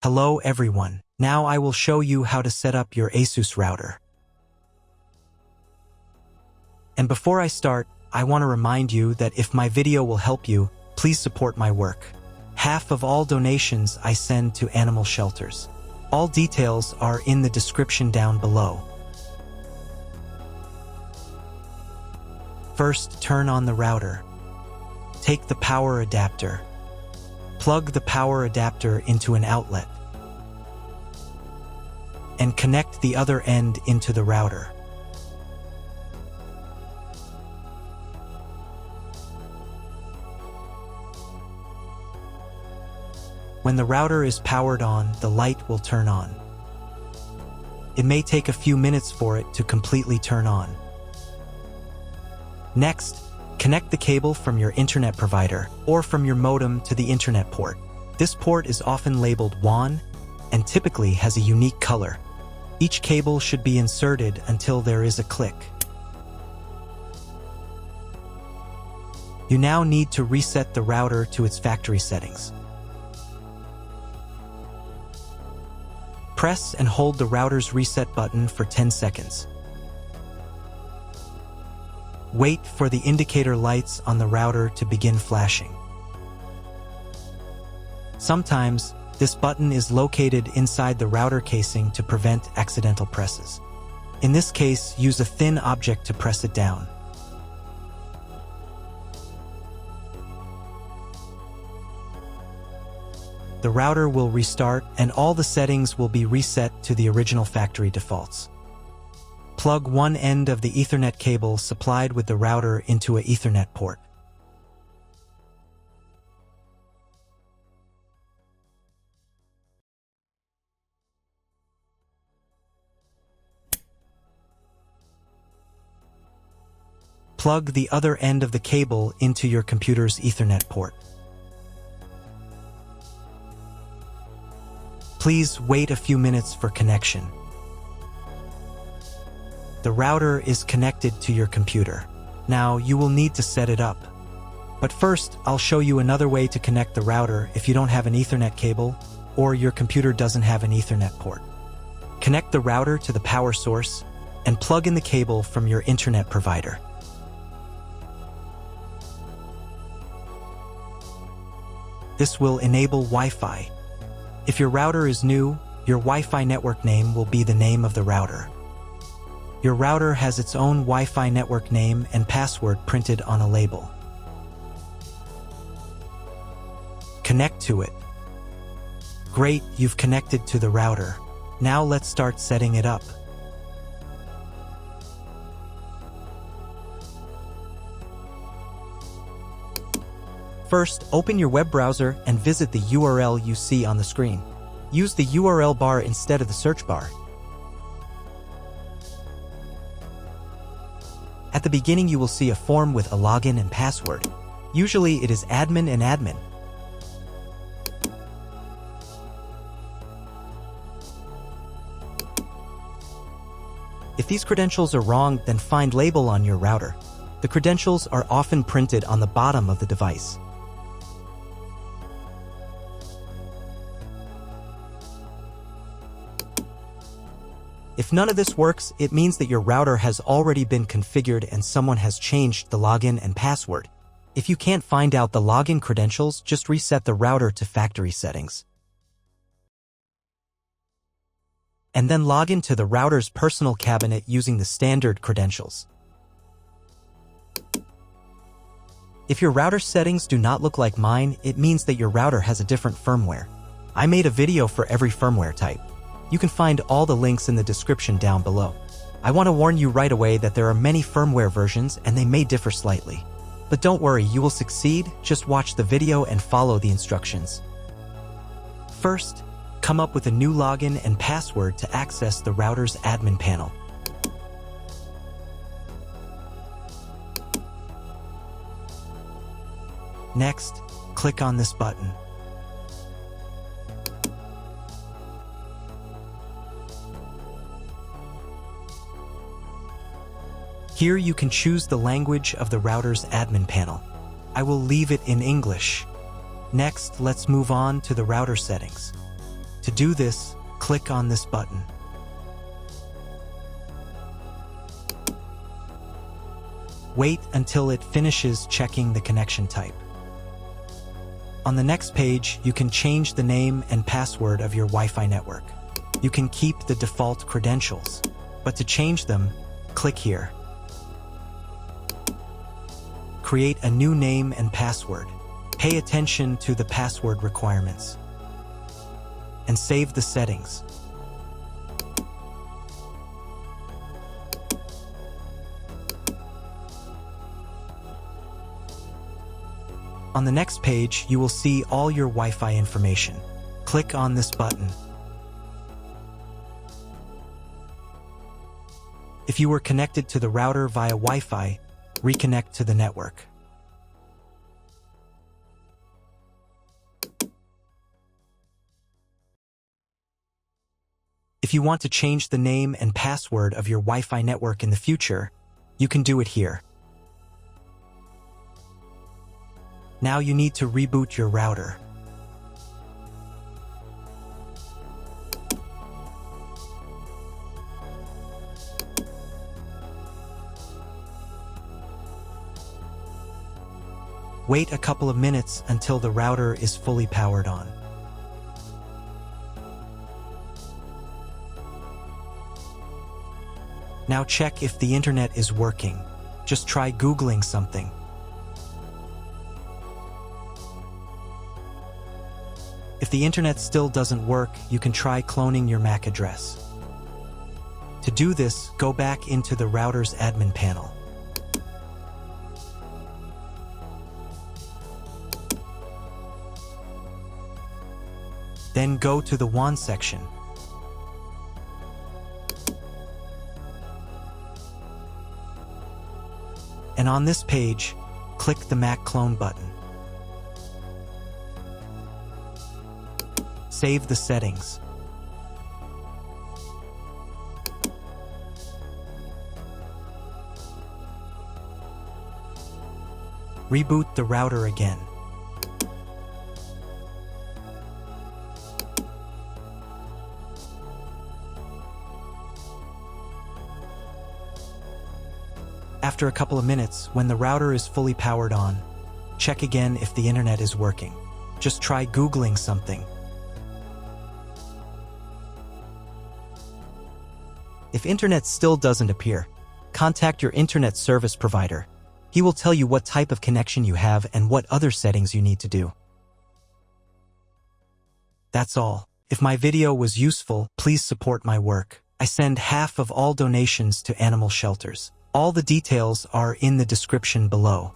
Hello everyone, now I will show you how to set up your ASUS router. And before I start, I want to remind you that if my video will help you, please support my work. Half of all donations I send to animal shelters. All details are in the description down below. First, turn on the router. Take the power adapter. Plug the power adapter into an outlet and connect the other end into the router. When the router is powered on, the light will turn on. It may take a few minutes for it to completely turn on. Next, connect the cable from your internet provider or from your modem to the internet port. This port is often labeled WAN and typically has a unique color. Each cable should be inserted until there is a click. You now need to reset the router to its factory settings. Press and hold the router's reset button for 10 seconds. Wait for the indicator lights on the router to begin flashing. Sometimes, this button is located inside the router casing to prevent accidental presses. In this case, use a thin object to press it down. The router will restart and all the settings will be reset to the original factory defaults. Plug one end of the Ethernet cable supplied with the router into an Ethernet port. Plug the other end of the cable into your computer's Ethernet port. Please wait a few minutes for connection. The router is connected to your computer. Now you will need to set it up. But first, I'll show you another way to connect the router if you don't have an Ethernet cable or your computer doesn't have an Ethernet port. Connect the router to the power source and plug in the cable from your internet provider. This will enable Wi-Fi. If your router is new, your Wi-Fi network name will be the name of the router. Your router has its own Wi-Fi network name and password printed on a label. Connect to it. Great, you've connected to the router. Now let's start setting it up. First, open your web browser and visit the URL you see on the screen. Use the URL bar instead of the search bar. At the beginning, you will see a form with a login and password. Usually, it is admin and admin. If these credentials are wrong, then find label on your router. The credentials are often printed on the bottom of the device. If none of this works, it means that your router has already been configured and someone has changed the login and password. If you can't find out the login credentials, just reset the router to factory settings. And then log into the router's personal cabinet using the standard credentials. If your router settings do not look like mine, it means that your router has a different firmware. I made a video for every firmware type. You can find all the links in the description down below. I want to warn you right away that there are many firmware versions and they may differ slightly. But don't worry, you will succeed, just watch the video and follow the instructions. First, come up with a new login and password to access the router's admin panel. Next, click on this button. Here you can choose the language of the router's admin panel. I will leave it in English. Next, let's move on to the router settings. To do this, click on this button. Wait until it finishes checking the connection type. On the next page, you can change the name and password of your Wi-Fi network. You can keep the default credentials, but to change them, click here. Create a new name and password. Pay attention to the password requirements. And save the settings. On the next page, you will see all your Wi-Fi information. Click on this button. If you were connected to the router via Wi-Fi, reconnect to the network. If you want to change the name and password of your Wi-Fi network in the future, you can do it here. Now you need to reboot your router. Wait a couple of minutes until the router is fully powered on. Now check if the internet is working. Just try Googling something. If the internet still doesn't work, you can try cloning your MAC address. To do this, go back into the router's admin panel. Then go to the WAN section. And on this page, click the MAC clone button. Save the settings. Reboot the router again. After a couple of minutes, when the router is fully powered on, check again if the internet is working. Just try Googling something. If internet still doesn't appear, contact your internet service provider. He will tell you what type of connection you have and what other settings you need to do. That's all. If my video was useful, please support my work. I send half of all donations to animal shelters. All the details are in the description below.